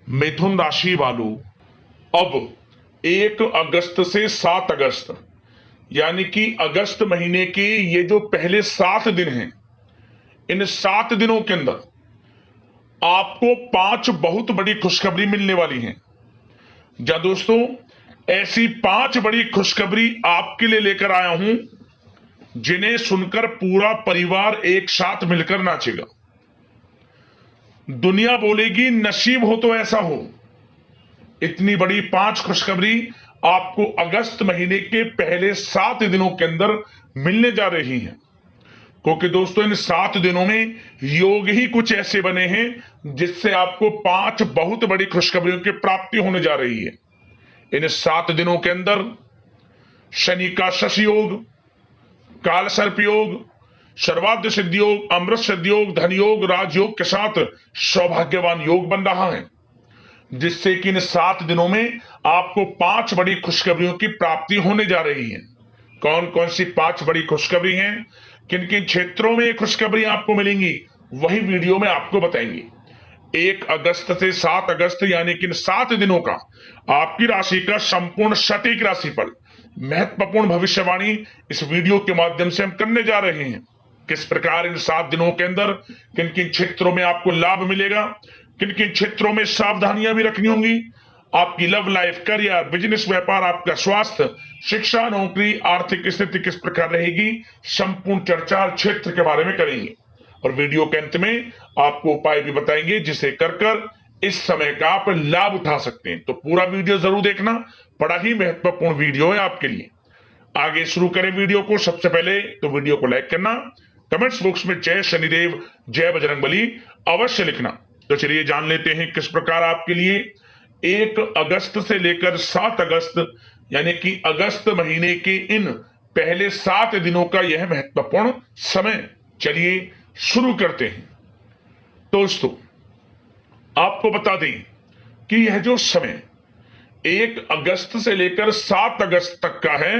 मिथुन राशि वालों, अब 1 अगस्त से 7 अगस्त यानी कि अगस्त महीने के ये जो पहले 7 दिन हैं, इन 7 दिनों के अंदर आपको 5 बहुत बड़ी खुशखबरी मिलने वाली है। जा दोस्तों, ऐसी 5 बड़ी खुशखबरी आपके लिए लेकर आया हूं जिन्हें सुनकर पूरा परिवार एक साथ मिलकर नाचेगा। दुनिया बोलेगी नसीब हो तो ऐसा हो। इतनी बड़ी 5 खुशखबरी आपको अगस्त महीने के पहले 7 दिनों के अंदर मिलने जा रही हैं, क्योंकि दोस्तों इन 7 दिनों में योग ही कुछ ऐसे बने हैं जिससे आपको 5 बहुत बड़ी खुशखबरियों की प्राप्ति होने जा रही है। इन 7 दिनों के अंदर शनि का शश योग, काल सर्प योग, सर्वाद्य सिद्धि योग, अमृत सिद्धि योग, धन योग, राजयोग के साथ सौभाग्यवान योग बन रहा है, जिससे कि इन 7 दिनों में आपको 5 बड़ी खुशखबरियों की प्राप्ति होने जा रही है। कौन कौन सी 5 बड़ी खुशखबरी हैं, किन किन क्षेत्रों में ये खुशखबरी आपको मिलेंगी, वही वीडियो में आपको बताएंगे। 1 अगस्त से 7 अगस्त यानी कि इन 7 दिनों का आपकी राशि का संपूर्ण सटीक राशिफल, महत्वपूर्ण भविष्यवाणी इस वीडियो के माध्यम से हम करने जा रहे हैं। किस प्रकार इन 7 दिनों के अंदर किन किन क्षेत्रों में आपको लाभ मिलेगा, किन किन क्षेत्रों में सावधानियां भी रखनी होंगी, आपकी लव लाइफ, करियर, बिजनेस, व्यापार, आपका स्वास्थ्य, शिक्षा, नौकरी, आर्थिक स्थिति किस प्रकार रहेगी, संपूर्ण चर्चा क्षेत्र के बारे में करेंगे। और वीडियो के अंत में आपको उपाय भी बताएंगे जिसे कर इस समय का आप लाभ उठा सकते हैं। तो पूरा वीडियो जरूर देखना, बड़ा ही महत्वपूर्ण वीडियो है आपके लिए। आगे शुरू करें वीडियो को। सबसे पहले तो वीडियो को लाइक करना, कमेंट्स बॉक्स में जय शनिदेव, जय बजरंगबली अवश्य लिखना। तो चलिए जान लेते हैं किस प्रकार आपके लिए 1 अगस्त से लेकर 7 अगस्त यानी कि अगस्त महीने के इन पहले 7 दिनों का यह महत्वपूर्ण समय। चलिए शुरू करते हैं। दोस्तों, आपको बता दें कि यह जो समय 1 अगस्त से लेकर 7 अगस्त तक का है,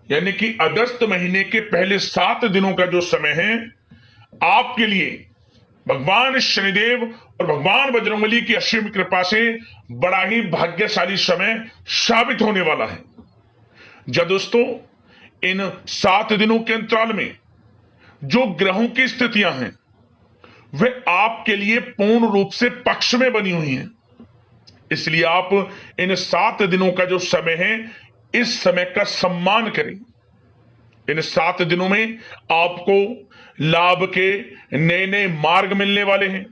यानी कि अगस्त महीने के पहले 7 दिनों का जो समय है, आपके लिए भगवान शनिदेव और भगवान बजरंगबली की असीम कृपा से बड़ा ही भाग्यशाली समय साबित होने वाला है। जब दोस्तों इन 7 दिनों के अंतराल में जो ग्रहों की स्थितियां हैं वे आपके लिए पूर्ण रूप से पक्ष में बनी हुई हैं, इसलिए आप इन 7 दिनों का जो समय है, इस समय का सम्मान करें। इन 7 दिनों में आपको लाभ के नए नए मार्ग मिलने वाले हैं,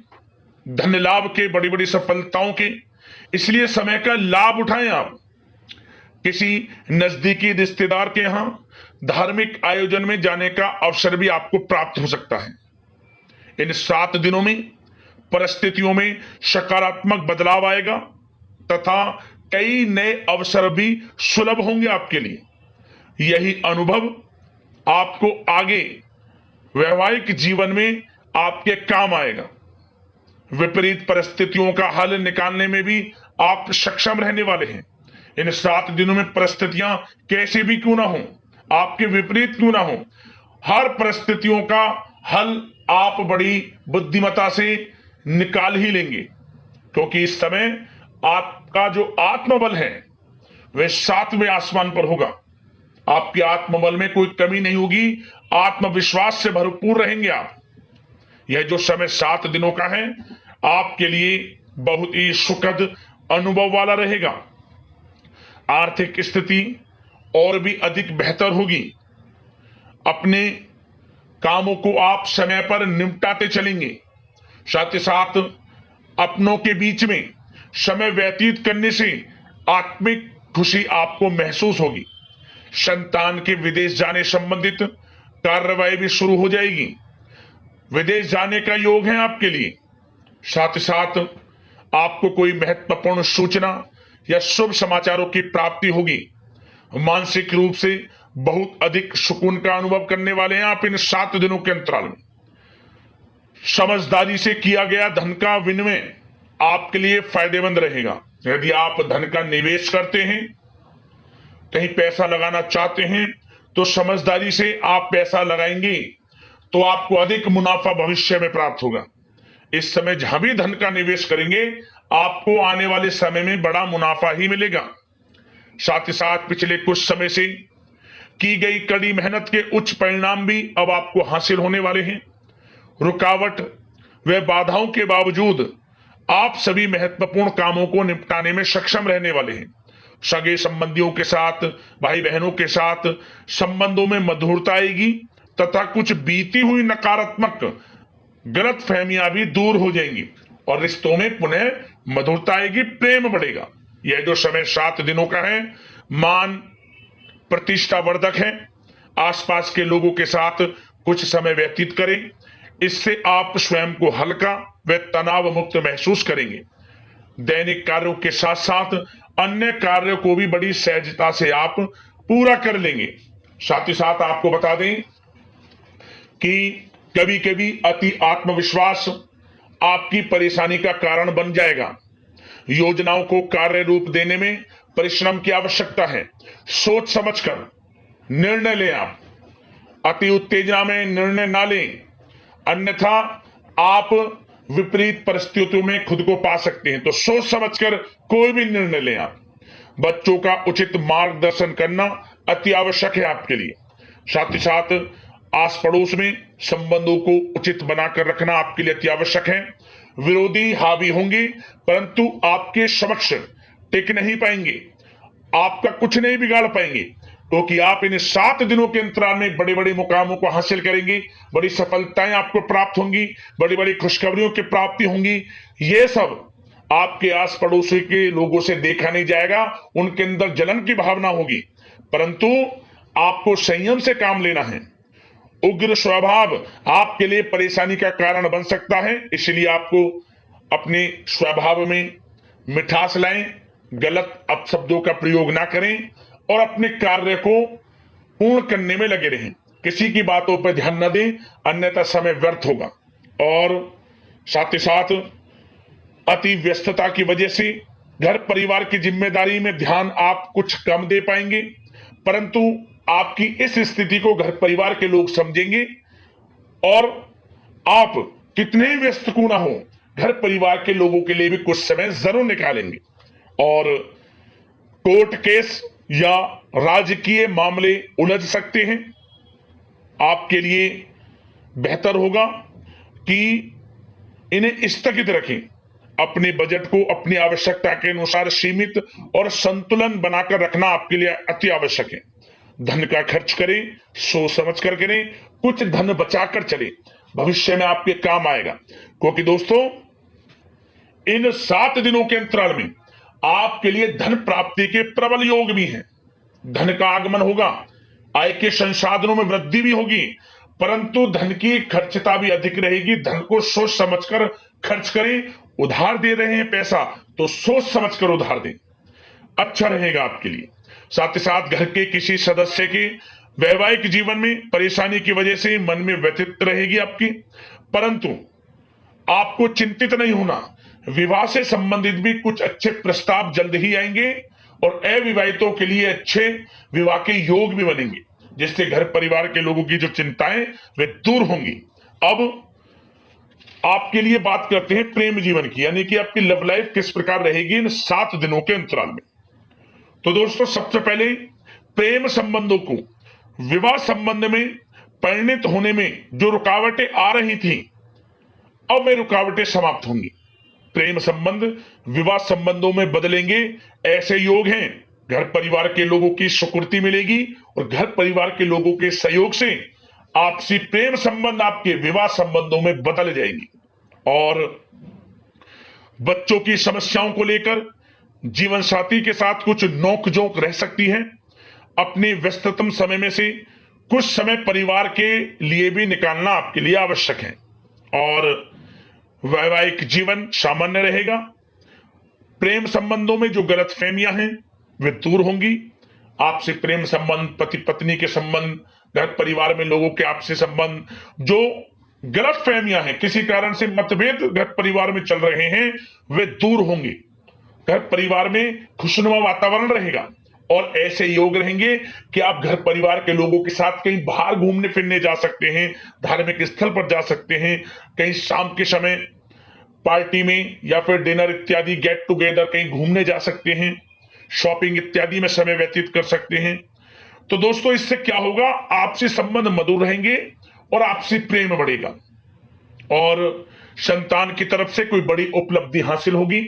धन लाभ के, बड़ी बड़ी सफलताओं के, इसलिए समय का लाभ उठाएं। आप किसी नजदीकी रिश्तेदार के यहां धार्मिक आयोजन में जाने का अवसर भी आपको प्राप्त हो सकता है। इन 7 दिनों में परिस्थितियों में सकारात्मक बदलाव आएगा तथा कई नए अवसर भी सुलभ होंगे आपके लिए। यही अनुभव आपको आगे वैवाहिक जीवन में आपके काम आएगा। विपरीत परिस्थितियों का हल निकालने में भी आप सक्षम रहने वाले हैं। इन 7 दिनों में परिस्थितियां कैसे भी क्यों ना हो, आपके विपरीत क्यों ना हो, हर परिस्थितियों का हल आप बड़ी बुद्धिमत्ता से निकाल ही लेंगे, क्योंकि इस समय आपका जो आत्मबल है वह 7वें आसमान पर होगा। आपके आत्मबल में कोई कमी नहीं होगी, आत्मविश्वास से भरपूर रहेंगे आप। यह जो समय 7 दिनों का है आपके लिए बहुत ही सुखद अनुभव वाला रहेगा। आर्थिक स्थिति और भी अधिक बेहतर होगी। अपने कामों को आप समय पर निपटाते चलेंगे। साथ ही साथ अपनों के बीच में समय व्यतीत करने से आत्मिक खुशी आपको महसूस होगी। संतान के विदेश जाने संबंधित कार्रवाई भी शुरू हो जाएगी। विदेश जाने का योग है आपके लिए। साथ ही साथ आपको कोई महत्वपूर्ण सूचना या शुभ समाचारों की प्राप्ति होगी। मानसिक रूप से बहुत अधिक सुकून का अनुभव करने वाले हैं आप इन 7 दिनों के अंतराल में। समझदारी से किया गया धन का विनिमय आपके लिए फायदेमंद रहेगा। यदि आप धन का निवेश करते हैं, कहीं पैसा लगाना चाहते हैं, तो समझदारी से आप पैसा लगाएंगे तो आपको अधिक मुनाफा भविष्य में प्राप्त होगा। इस समय जहां भी धन का निवेश करेंगे आपको आने वाले समय में बड़ा मुनाफा ही मिलेगा। साथ ही साथ पिछले कुछ समय से की गई कड़ी मेहनत के उच्च परिणाम भी अब आपको हासिल होने वाले हैं। रुकावट व बाधाओं के बावजूद आप सभी महत्वपूर्ण कामों को निपटाने में सक्षम रहने वाले हैं। सगे संबंधियों के साथ, भाई बहनों के साथ संबंधों में मधुरता आएगी तथा कुछ बीती हुई नकारात्मक गलत फहमियां भी दूर हो जाएंगी और रिश्तों में पुनः मधुरता आएगी, प्रेम बढ़ेगा। यह जो समय 7 दिनों का है मान प्रतिष्ठा वर्धक है। आसपास के लोगों के साथ कुछ समय व्यतीत करें, इससे आप स्वयं को हल्का व तनाव मुक्त महसूस करेंगे। दैनिक कार्यों के साथ साथ अन्य कार्यों को भी बड़ी सहजता से आप पूरा कर लेंगे। साथ ही साथ आपको बता दें कि कभी कभी अति आत्मविश्वास आपकी परेशानी का कारण बन जाएगा। योजनाओं को कार्य रूप देने में परिश्रम की आवश्यकता है। सोच समझकर निर्णय लें। आप अति उत्तेजना में निर्णय ना लें, अन्यथा आप विपरीत परिस्थितियों में खुद को पा सकते हैं। तो सोच समझकर कोई भी निर्णय लें। आप बच्चों का उचित मार्गदर्शन करना अति आवश्यक है आपके लिए। साथ ही साथ आस पड़ोस में संबंधों को उचित बनाकर रखना आपके लिए अति आवश्यक है। विरोधी हावी होंगे परंतु आपके समक्ष टिक नहीं पाएंगे, आपका कुछ नहीं बिगाड़ पाएंगे, क्योंकि आप इन 7 दिनों के अंतराल में बड़े बड़े मुकामों को हासिल करेंगे। बड़ी सफलताएं आपको प्राप्त होंगी, बड़ी बड़ी खुशखबरियों की प्राप्ति होंगी। ये सब आपके आस पड़ोसी के लोगों से देखा नहीं जाएगा, उनके अंदर जलन की भावना होगी, परंतु आपको संयम से काम लेना है। उग्र स्वभाव आपके लिए परेशानी का कारण बन सकता है, इसलिए आपको अपने स्वभाव में मिठास लाएं, गलत अपशब्दों का प्रयोग ना करें और अपने कार्य को पूर्ण करने में लगे रहें। किसी की बातों पर ध्यान न दें, अन्यथा समय व्यर्थ होगा। और साथ ही साथ अति व्यस्तता की वजह से घर परिवार की जिम्मेदारी में ध्यान आप कुछ कम दे पाएंगे, परंतु आपकी इस स्थिति को घर परिवार के लोग समझेंगे और आप कितने ही व्यस्त क्यों ना हो, घर परिवार के लोगों के लिए भी कुछ समय जरूर निकालेंगे। और कोर्ट केस या राजकीय मामले उलझ सकते हैं। आपके लिए बेहतर होगा कि इन्हें स्थगित रखें। अपने बजट को अपनी आवश्यकता के अनुसार सीमित और संतुलन बनाकर रखना आपके लिए अति आवश्यक है। धन का खर्च करें, सोच समझ कर करें, कुछ धन बचाकर चलें, भविष्य में आपके काम आएगा। क्योंकि दोस्तों इन 7 दिनों के अंतराल में आपके लिए धन प्राप्ति के प्रबल योग भी हैं। धन का आगमन होगा, आय के संसाधनों में वृद्धि भी होगी, परंतु धन की खर्चता भी अधिक रहेगी। धन को सोच समझकर खर्च करें। उधार दे रहे हैं पैसा तो सोच समझकर उधार दें, अच्छा रहेगा आपके लिए। साथ ही साथ घर के किसी सदस्य के वैवाहिक जीवन में परेशानी की वजह से मन में व्यथित रहेगी आपकी, परंतु आपको चिंतित नहीं होना। विवाह से संबंधित भी कुछ अच्छे प्रस्ताव जल्द ही आएंगे और अविवाहितों के लिए अच्छे विवाह के योग भी बनेंगे, जिससे घर परिवार के लोगों की जो चिंताएं वे दूर होंगी। अब आपके लिए बात करते हैं प्रेम जीवन की, यानी कि आपकी लव लाइफ किस प्रकार रहेगी इन 7 दिनों के अंतराल में। तो दोस्तों सबसे पहले प्रेम संबंधों को, विवाह संबंध में परिणित होने में जो रुकावटें आ रही थी, अब वे रुकावटें समाप्त होंगी। प्रेम संबंध विवाह संबंधों में बदलेंगे, ऐसे योग हैं। घर परिवार के लोगों की स्वीकृति मिलेगी और घर परिवार के लोगों के सहयोग से आपसी प्रेम संबंध आपके विवाह संबंधों में बदल जाएंगे। और बच्चों की समस्याओं को लेकर जीवन साथी के साथ कुछ नोकझोंक रह सकती है। अपने व्यस्ततम समय में से कुछ समय परिवार के लिए भी निकालना आपके लिए आवश्यक है। और वैवाहिक जीवन सामान्य रहेगा। प्रेम संबंधों में जो गलतफहमियां हैं वे दूर होंगी। आपसे प्रेम संबंध, पति पत्नी के संबंध, घर परिवार में लोगों के आपसे संबंध, जो गलतफहमियां हैं, किसी कारण से मतभेद घर परिवार में चल रहे हैं, वे दूर होंगे। घर परिवार में खुशनुमा वातावरण रहेगा और ऐसे योग रहेंगे कि आप घर परिवार के लोगों के साथ कहीं बाहर घूमने फिरने जा सकते हैं, धार्मिक स्थल पर जा सकते हैं, कहीं शाम के समय पार्टी में या फिर डिनर इत्यादि, गेट टुगेदर, कहीं घूमने जा सकते हैं, शॉपिंग इत्यादि में समय व्यतीत कर सकते हैं। तो दोस्तों इससे क्या होगा, आपसी संबंध मधुर रहेंगे और आपसी प्रेम बढ़ेगा और संतान की तरफ से कोई बड़ी उपलब्धि हासिल होगी,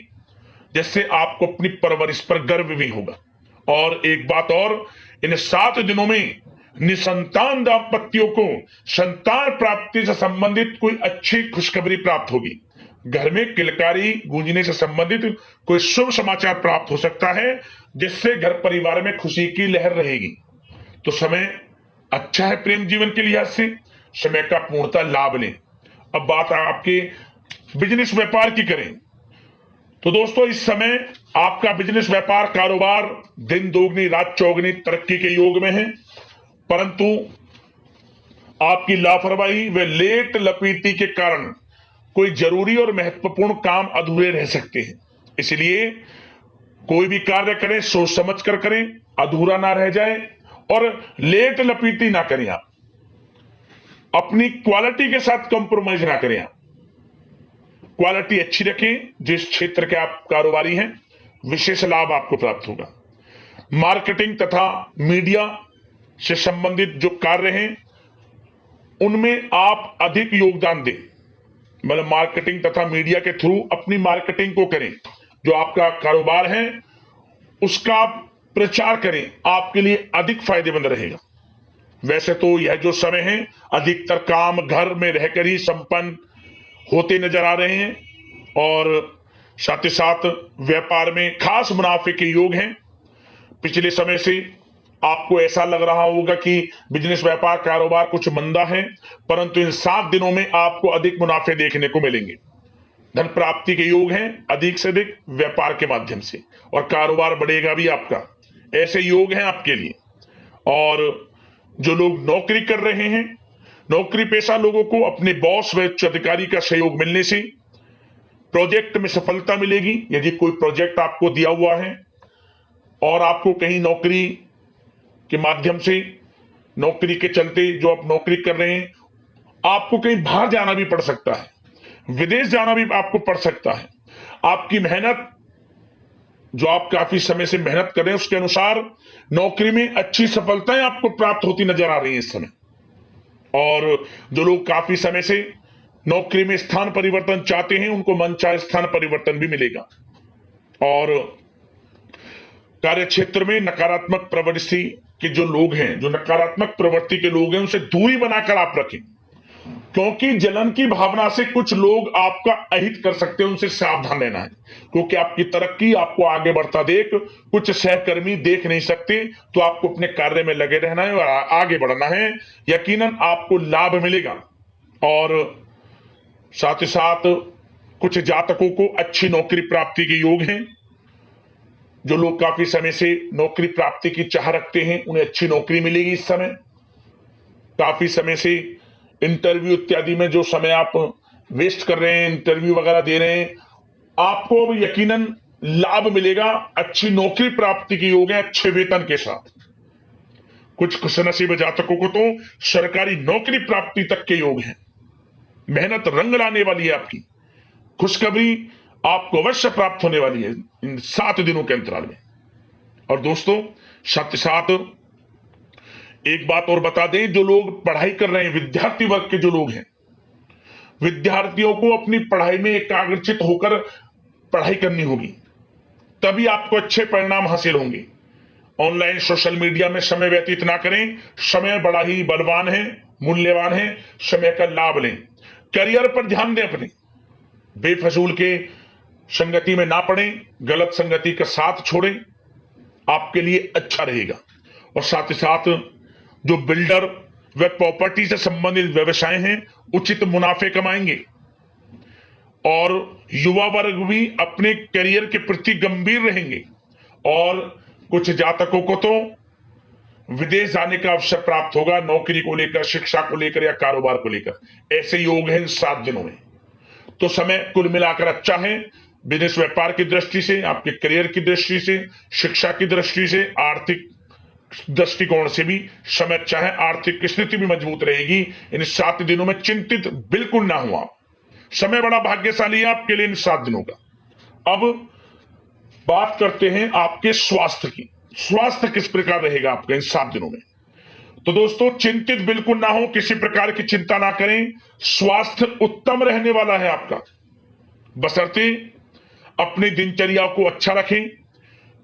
जिससे आपको अपनी परवरिश पर गर्व भी होगा। और एक बात और, इन 7 दिनों में निसंतान दाम्पत्यों को संतान प्राप्ति से संबंधित कोई अच्छी खुशखबरी प्राप्त होगी। घर में किलकारी गूंजने से संबंधित कोई शुभ समाचार प्राप्त हो सकता है, जिससे घर परिवार में खुशी की लहर रहेगी। तो समय अच्छा है प्रेम जीवन के लिहाज से, समय का पूर्णतः लाभ लें। अब बात आपके बिजनेस व्यापार की करें तो दोस्तों इस समय आपका बिजनेस व्यापार कारोबार दिन दोगुनी रात चौगुनी तरक्की के योग में है, परंतु आपकी लापरवाही व लेट लपीटी के कारण कोई जरूरी और महत्वपूर्ण काम अधूरे रह सकते हैं। इसलिए कोई भी कार्य करें सोच समझ कर करें, अधूरा ना रह जाए और लेट लपीटी ना करें। आप अपनी क्वालिटी के साथ कंप्रोमाइज ना करें। आप क्वालिटी अच्छी रखें। जिस क्षेत्र के आप कारोबारी हैं विशेष लाभ आपको प्राप्त होगा। मार्केटिंग तथा मीडिया से संबंधित जो कार्य हैं उनमें आप अधिक योगदान दें, मतलब मार्केटिंग तथा मीडिया के थ्रू अपनी मार्केटिंग को करें। जो आपका कारोबार है उसका प्रचार करें, आपके लिए अधिक फायदेमंद रहेगा। वैसे तो यह जो समय है अधिकतर काम घर में रहकर ही संपन्न होते नजर आ रहे हैं और साथ ही साथ व्यापार में खास मुनाफे के योग हैं। पिछले समय से आपको ऐसा लग रहा होगा कि बिजनेस व्यापार कारोबार कुछ मंदा है, परंतु इन 7 दिनों में आपको अधिक मुनाफे देखने को मिलेंगे। धन प्राप्ति के योग हैं अधिक से अधिक व्यापार के माध्यम से, और कारोबार बढ़ेगा भी आपका। ऐसे योग हैं आपके लिए। और जो लोग नौकरी कर रहे हैं, नौकरी पेशा लोगों को अपने बॉस व उच्च अधिकारी का सहयोग मिलने से प्रोजेक्ट में सफलता मिलेगी। यदि कोई प्रोजेक्ट आपको दिया हुआ है और आपको कहीं नौकरी के माध्यम से, नौकरी के चलते जो आप नौकरी कर रहे हैं, आपको कहीं बाहर जाना भी पड़ सकता है, विदेश जाना भी आपको पड़ सकता है। आपकी मेहनत जो आप काफी समय से मेहनत कर रहे हैं उसके अनुसार नौकरी में अच्छी सफलताएं आपको प्राप्त होती नजर आ रही हैं इस समय। और जो लोग काफी समय से नौकरी में स्थान परिवर्तन चाहते हैं उनको मनचाहे स्थान परिवर्तन भी मिलेगा। और कार्य क्षेत्र में नकारात्मक प्रवृत्ति के जो लोग हैं, जो नकारात्मक प्रवृत्ति के लोग हैं, उनसे दूरी बनाकर आप रखें, क्योंकि जलन की भावना से कुछ लोग आपका अहित कर सकते हैं। उनसे सावधान रहना है, क्योंकि आपकी तरक्की, आपको आगे बढ़ता देख कुछ सहकर्मी देख नहीं सकते। तो आपको अपने कार्य में लगे रहना है और आगे बढ़ना है। यकीनन आपको लाभ मिलेगा। और साथ ही साथ कुछ जातकों को अच्छी नौकरी प्राप्ति के योग हैं। जो लोग काफी समय से नौकरी प्राप्ति की चाह रखते हैं उन्हें अच्छी नौकरी मिलेगी इस समय। काफी समय से इंटरव्यू इत्यादि में जो समय आप वेस्ट कर रहे हैं, इंटरव्यू वगैरह दे रहे हैं, आपको अब यकीनन लाभ मिलेगा। अच्छी नौकरी प्राप्ति के योग है अच्छे वेतन के साथ। कुछ खुशनसीब जातकों को तो सरकारी नौकरी प्राप्ति तक के योग हैं। मेहनत रंग लाने वाली है। आपकी खुशखबरी आपको अवश्य प्राप्त होने वाली है इन 7 दिनों के अंतराल में। और दोस्तों साथ ही साथ एक बात और बता दें, जो लोग पढ़ाई कर रहे हैं, विद्यार्थी वर्ग के जो लोग हैं, विद्यार्थियों को अपनी पढ़ाई में एकाग्रचित होकर पढ़ाई करनी होगी, तभी आपको अच्छे परिणाम हासिल होंगे। ऑनलाइन सोशल मीडिया में समय व्यतीत ना करें। समय बड़ा ही बलवान है, मूल्यवान है। समय का लाभ लें। करियर पर ध्यान दें। अपने बेफजूल के संगति में ना पड़ें, गलत संगति का साथ छोड़ें, आपके लिए अच्छा रहेगा। और साथ ही साथ जो बिल्डर व प्रॉपर्टी से संबंधित व्यवसाय हैं उचित मुनाफे कमाएंगे। और युवा वर्ग भी अपने करियर के प्रति गंभीर रहेंगे। और कुछ जातकों को तो विदेश जाने का अवसर प्राप्त होगा, नौकरी को लेकर, शिक्षा को लेकर या कारोबार को लेकर। ऐसे योग हैं इन 7 दिनों में। तो समय कुल मिलाकर अच्छा है। बिजनेस व्यापार की दृष्टि से, आपके करियर की दृष्टि से, शिक्षा की दृष्टि से, आर्थिक दृष्टिकोण से भी समय अच्छा है। आर्थिक स्थिति भी मजबूत रहेगी। इन 7 दिनों में चिंतित बिल्कुल ना हो आप। समय बड़ा भाग्यशाली है आपके लिए इन 7 दिनों का। अब बात करते हैं आपके स्वास्थ्य की। स्वास्थ्य किस प्रकार रहेगा आपका इन 7 दिनों में? तो दोस्तों चिंतित बिल्कुल ना हो, किसी प्रकार की चिंता ना करें, स्वास्थ्य उत्तम रहने वाला है आपका, बशर्ते अपनी दिनचर्या को अच्छा रखें,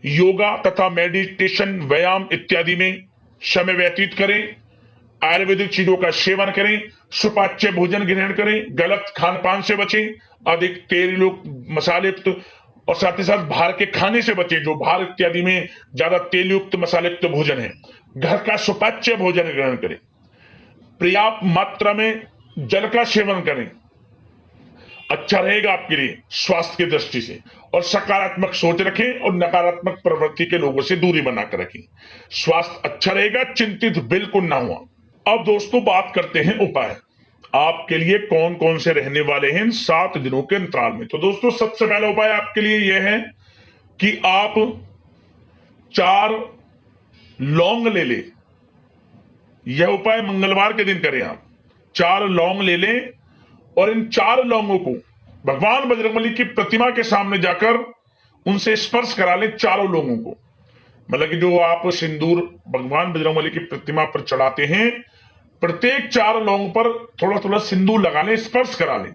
योगा तथा मेडिटेशन, व्यायाम इत्यादि में समय व्यतीत करें, आयुर्वेदिक चीजों का सेवन करें, सुपाच्य भोजन ग्रहण करें, गलत खान पान से बचें, अधिक तेल युक्त, मसाले युक्त और साथ ही साथ बाहर के खाने से बचें, जो बाहर इत्यादि में ज्यादा तेल युक्त मसाले युक्त भोजन है। घर का सुपाच्य भोजन ग्रहण करें, पर्याप्त मात्रा में जल का सेवन करें, अच्छा रहेगा आपके लिए स्वास्थ्य की दृष्टि से। और सकारात्मक सोच रखें और नकारात्मक प्रवृत्ति के लोगों से दूरी बनाकर रखें, स्वास्थ्य अच्छा रहेगा, चिंतित बिल्कुल ना हुआ। अब दोस्तों बात करते हैं उपाय, आपके लिए कौन कौन से रहने वाले हैं इन 7 दिनों के अंतराल में। तो दोस्तों सबसे पहला उपाय आपके लिए यह है कि आप 4 लौंग ले लें। यह उपाय मंगलवार के दिन करें। आप 4 लौंग ले लें और इन 4 लौंगों को भगवान बजरंगबली की प्रतिमा के सामने जाकर उनसे स्पर्श करा लें। चारों लोगों को, मतलब कि जो आप सिंदूर भगवान बजरंगबली की प्रतिमा पर चढ़ाते हैं, प्रत्येक 4 लौंग पर थोड़ा थोड़ा सिंदूर लगा लें, स्पर्श करा लें।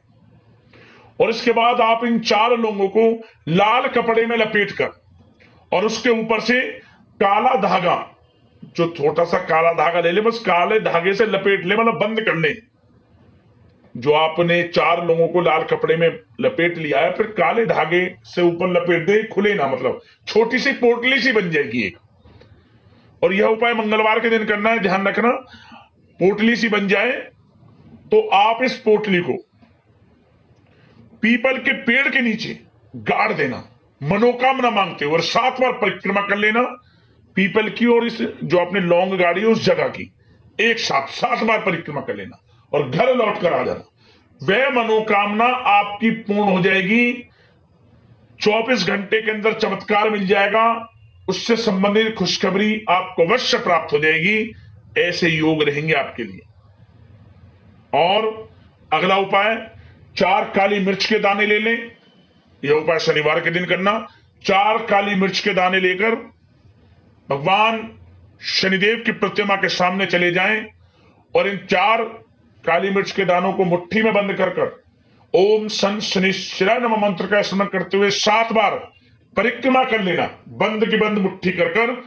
और इसके बाद आप इन 4 लौंगों को लाल कपड़े में लपेट कर और उसके ऊपर से काला धागा, जो छोटा सा काला धागा ले ले, बस काले धागे से लपेट ले, मतलब बंद कर ले। जो आपने 4 लोगों को लाल कपड़े में लपेट लिया है, फिर काले धागे से ऊपर लपेट दे, खुले ना, मतलब छोटी सी पोटली सी बन जाएगी एक। और यह उपाय मंगलवार के दिन करना है, ध्यान रखना। पोटली सी बन जाए तो आप इस पोटली को पीपल के पेड़ के नीचे गाड़ देना, मनोकामना मांगते हुए, और 7 बार परिक्रमा कर लेना पीपल की और इस जो आपने लौंग गाड़ी है उस जगह की, एक साथ 7 बार परिक्रमा कर लेना और घर लौट कर आ जाना। वह मनोकामना आपकी पूर्ण हो जाएगी, 24 घंटे के अंदर चमत्कार मिल जाएगा, उससे संबंधित खुशखबरी आपको अवश्य प्राप्त हो जाएगी। ऐसे योग रहेंगे आपके लिए। और अगला उपाय, 4 काली मिर्च के दाने ले लें। यह उपाय शनिवार के दिन करना। 4 काली मिर्च के दाने लेकर भगवान शनिदेव की प्रतिमा के सामने चले जाएं और इन 4 काली मिर्च के दानों को मुट्ठी में बंद कर ओम सन शनिश्चराय नमः मंत्र का स्मरण करते हुए 7 बार परिक्रमा कर लेना, बंद की बंद मुट्ठी कर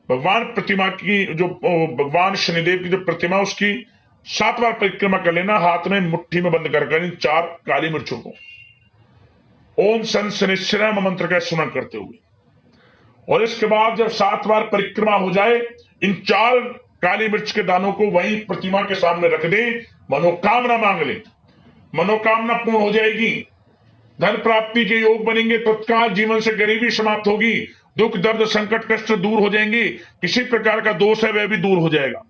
भगवान प्रतिमा की, जो भगवान शनिदेव की जो प्रतिमा उसकी 7 बार परिक्रमा कर लेना, हाथ में मुट्ठी में बंद कर इन 4 काली मिर्चों को ओम सन शनिश्चराय नमः मंत्र का स्मरण करते हुए। और इसके बाद जब 7 बार परिक्रमा हो जाए, इन 4 काली मिर्च के दानों को वहीं प्रतिमा के सामने रख दें, मनोकामना मांग लें, मनोकामना पूर्ण हो जाएगी, धन प्राप्ति के योग बनेंगे, तत्काल जीवन से गरीबी समाप्त होगी, दुख दर्द संकट कष्ट दूर हो जाएंगे, किसी प्रकार का दोष है वह भी दूर हो जाएगा।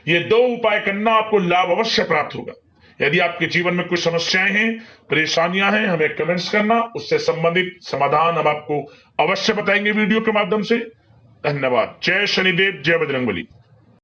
ये 2 उपाय करना, आपको लाभ अवश्य प्राप्त होगा। यदि आपके जीवन में कुछ समस्याएं हैं, परेशानियां हैं, हमें कमेंट्स करना, उससे संबंधित समाधान हम आपको अवश्य बताएंगे वीडियो के माध्यम से। धन्यवाद। जय शनिदेव, जय बजरंगबली।